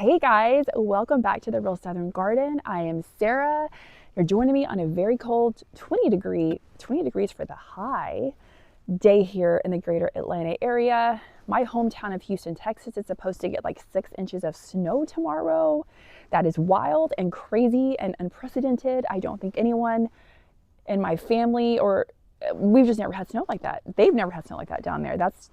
Hey guys, welcome back to the Real Southern Garden. I am Sarah. You're joining me on a very cold 20 degrees for the high day here in the greater Atlanta area. My hometown of Houston, Texas, is supposed to get like 6 inches of snow tomorrow. That is wild and crazy and unprecedented. I don't think anyone in my family or we've just never had snow like that. They've never had snow like that down there. That's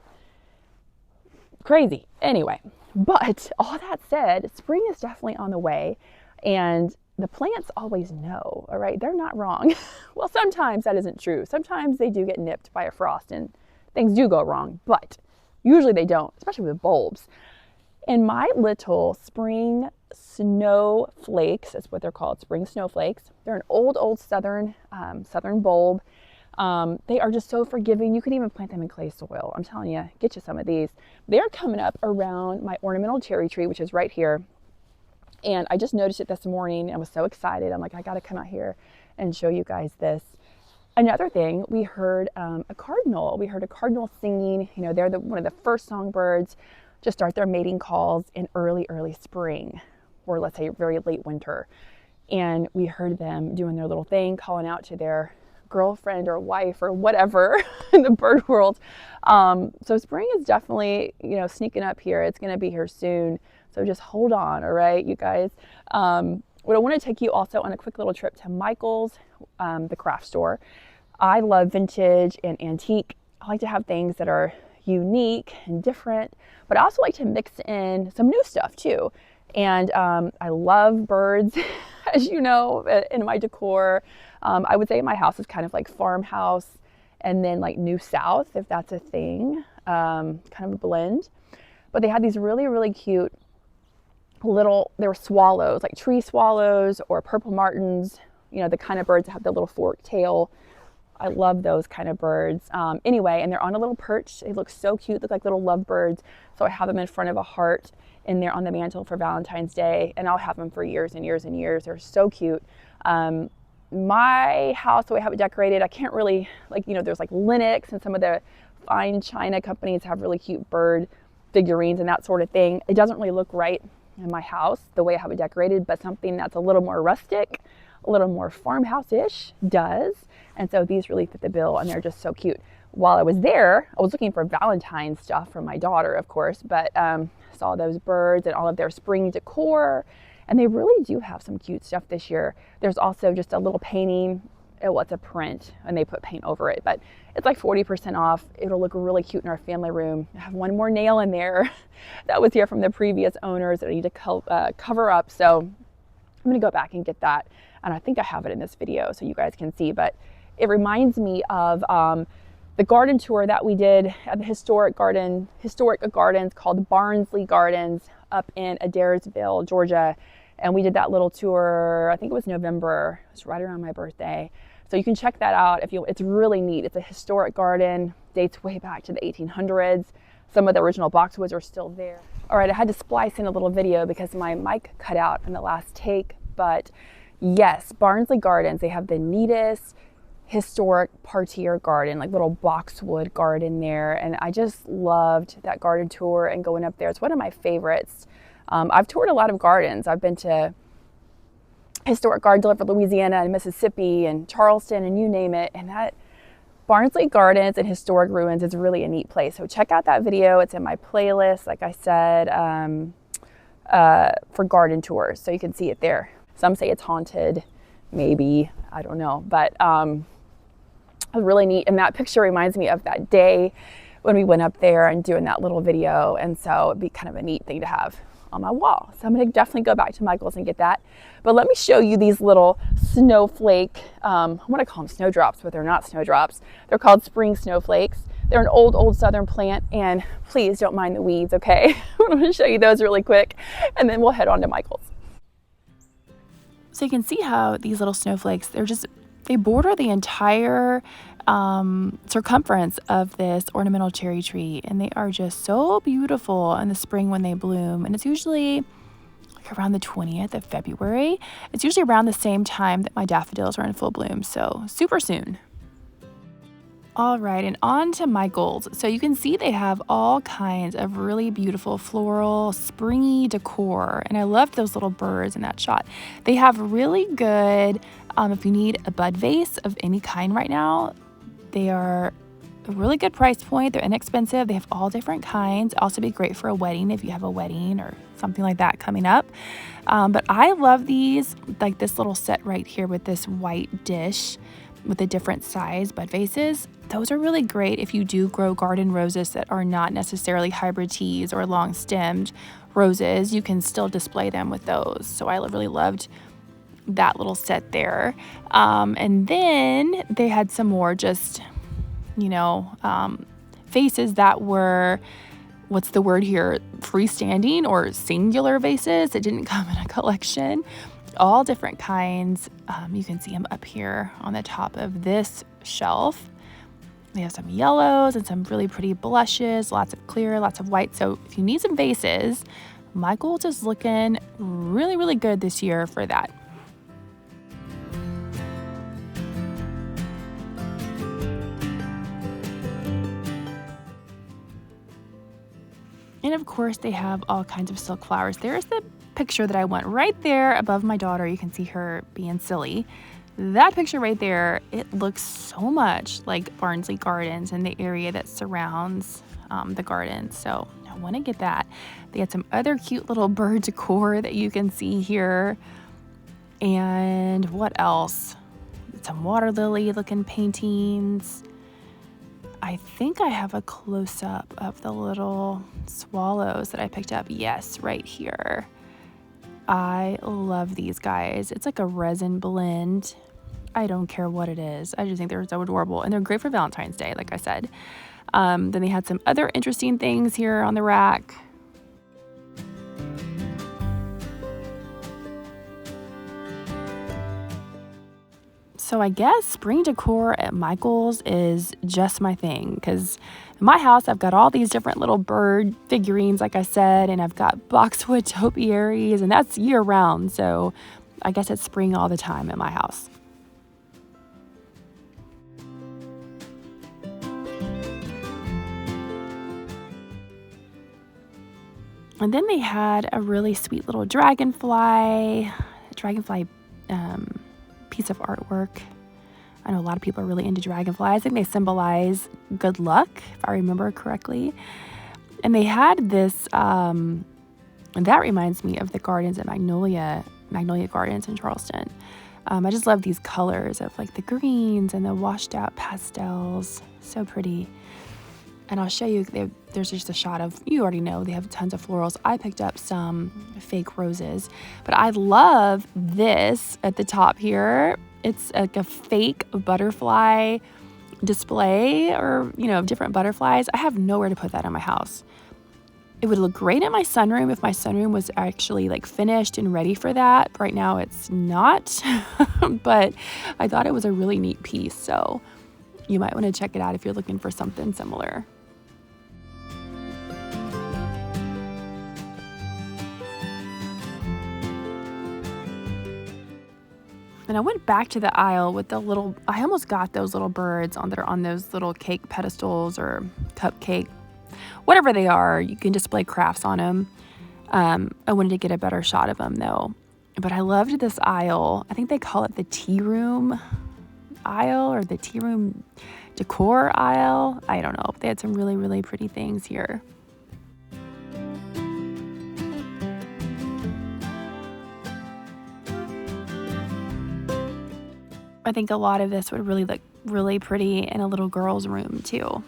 crazy. Anyway, but all that said, spring is definitely on the way and the plants always know, all right? They're not wrong. Well, sometimes that isn't true. Sometimes they do get nipped by a frost and things do go wrong, but usually they don't, especially with bulbs. And my little spring snowflakes, that's what they're called, spring snowflakes. They're an old southern bulb. They are just so forgiving. You can even plant them in clay soil. I'm telling you, get you some of these. They're coming up around my ornamental cherry tree, which is right here. And I just noticed it this morning. I was so excited. I'm like, I got to come out here and show you guys this. Another thing, we heard a cardinal. We heard a cardinal singing. You know, they're one of the first songbirds to start their mating calls in early spring, or let's say very late winter. And we heard them doing their little thing, calling out to their girlfriend or wife or whatever in the bird world. So spring is definitely, sneaking up here. It's going to be here soon. So just hold on. All right, you guys. What I want to take you also on a quick little trip to Michael's, the craft store. I love vintage and antique. I like to have things that are unique and different, but I also like to mix in some new stuff too. And I love birds, as you know, in my decor. I would say my house is kind of like farmhouse and then like New South, if that's a thing, kind of a blend. But they had these really cute they were swallows, like tree swallows or purple martins, the kind of birds that have the little forked tail. I love those kind of birds. Anyway, and they're on a little perch. They look so cute, look like little lovebirds. So I have them in front of a heart in there on the mantle for Valentine's Day, and I'll have them for years and years and years. They're so cute. My house, the way I have it decorated, I can't really, there's like Lenox and some of the fine china companies have really cute bird figurines and that sort of thing. It doesn't really look right in my house, the way I have it decorated, but something that's a little more rustic, a little more farmhouse-ish does. And so these really fit the bill, and they're just so cute. While I was there, I was looking for Valentine's stuff for my daughter, of course, but saw those birds and all of their spring decor, and they really do have some cute stuff this year. There's also just a little painting. It's a print, and they put paint over it, but it's like 40% off. It'll look really cute in our family room. I have one more nail in there that was here from the previous owners that I need to cover up, so I'm gonna go back and get that, and I think I have it in this video so you guys can see, but it reminds me of the garden tour that we did at the historic gardens called Barnsley Gardens up in Adairsville, Georgia. And we did that little tour, I think it was November. It was right around my birthday. So you can check that out it's really neat. It's a historic garden, dates way back to the 1800s. Some of the original boxwoods are still there. All right, I had to splice in a little video because my mic cut out in the last take, but yes, Barnsley Gardens, they have the neatest historic parterre garden, like little boxwood garden there. And I just loved that garden tour and going up there. It's one of my favorites. I've toured a lot of gardens. I've been to historic gardens all over Louisiana and Mississippi and Charleston and you name it. And that Barnsley Gardens and Historic Ruins is really a neat place. So check out that video. It's in my playlist, like I said, for garden tours. So you can see it there. Some say it's haunted, maybe, I don't know. But really neat. And that picture reminds me of that day when we went up there and doing that little video. And so it'd be kind of a neat thing to have on my wall. So I'm going to definitely go back to Michael's and get that. But let me show you these little snowflake, I want to call them snowdrops, but they're not snowdrops. They're called spring snowflakes. They're an old southern plant, and please don't mind the weeds, okay? I'm going to show you those really quick, and then we'll head on to Michael's. So you can see how these little snowflakes, they border the entire circumference of this ornamental cherry tree, and they are just so beautiful in the spring when they bloom. And it's usually like around the 20th of February. It's usually around the same time that my daffodils are in full bloom, so super soon. All right, and on to Michael's. So you can see they have all kinds of really beautiful floral, springy decor, and I love those little birds in that shot. They have really good, if you need a bud vase of any kind right now, they are a really good price point. They're inexpensive. They have all different kinds. Also be great for a wedding if you have a wedding or something like that coming up. But I love these, like this little set right here with this white dish with the different size bud vases. Those are really great if you do grow garden roses that are not necessarily hybrid teas or long stemmed roses. You can still display them with those. So I really loved that little set there. And then they had some more just, vases that were, what's the word here, freestanding or singular vases. It didn't come in a collection. All different kinds. You can see them up here on the top of this shelf. They have some yellows and some really pretty blushes, lots of clear, lots of white. So if you need some vases, Michael's is looking really, really good this year for that. And of course, they have all kinds of silk flowers. There's the picture that I want right there above my daughter. You can see her being silly. That picture right there, it looks so much like Barnsley Gardens and the area that surrounds the garden. So I want to get that. They had some other cute little bird decor that you can see here. And what else? Some water lily looking paintings. I think I have a close-up of the little swallows that I picked up. Yes, right here. I love these guys. It's like a resin blend. I don't care what it is. I just think they're so adorable. And they're great for Valentine's Day, like I said. Then they had some other interesting things here on the rack. So I guess spring decor at Michael's is just my thing, because in my house I've got all these different little bird figurines, like I said, and I've got boxwood topiaries, and that's year round. So I guess it's spring all the time at my house. And then they had a really sweet little dragonfly piece of artwork. I know a lot of people are really into dragonflies. I think they symbolize good luck, if I remember correctly. And they had this, and that reminds me of the gardens at Magnolia Gardens in Charleston. I just love these colors of like the greens and the washed out pastels. So pretty. And I'll show you, there's just a shot of, you already know, they have tons of florals. I picked up some fake roses, but I love this at the top here. It's like a fake butterfly display, or, different butterflies. I have nowhere to put that in my house. It would look great in my sunroom if my sunroom was actually like finished and ready for that. Right now it's not, but I thought it was a really neat piece. So you might want to check it out if you're looking for something similar. And I went back to the aisle with I almost got those little birds that are on those little cake pedestals or cupcake, whatever they are. You can display crafts on them. I wanted to get a better shot of them though. But I loved this aisle. I think they call it the tea room aisle or the tea room decor aisle. I don't know. They had some really, really pretty things here. I think a lot of this would really look really pretty in a little girl's room too.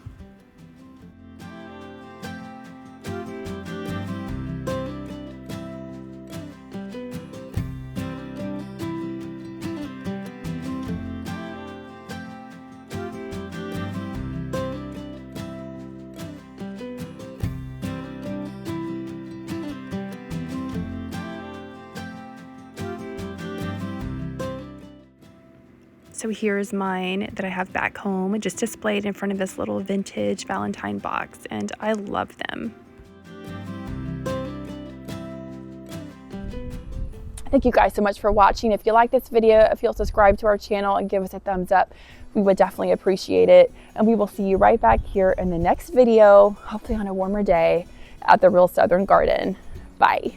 So here's mine that I have back home, just displayed in front of this little vintage Valentine box, and I love them. Thank you guys so much for watching. If you like this video, if you'll subscribe to our channel and give us a thumbs up, we would definitely appreciate it. And we will see you right back here in the next video, hopefully on a warmer day at the Real Southern Garden. Bye.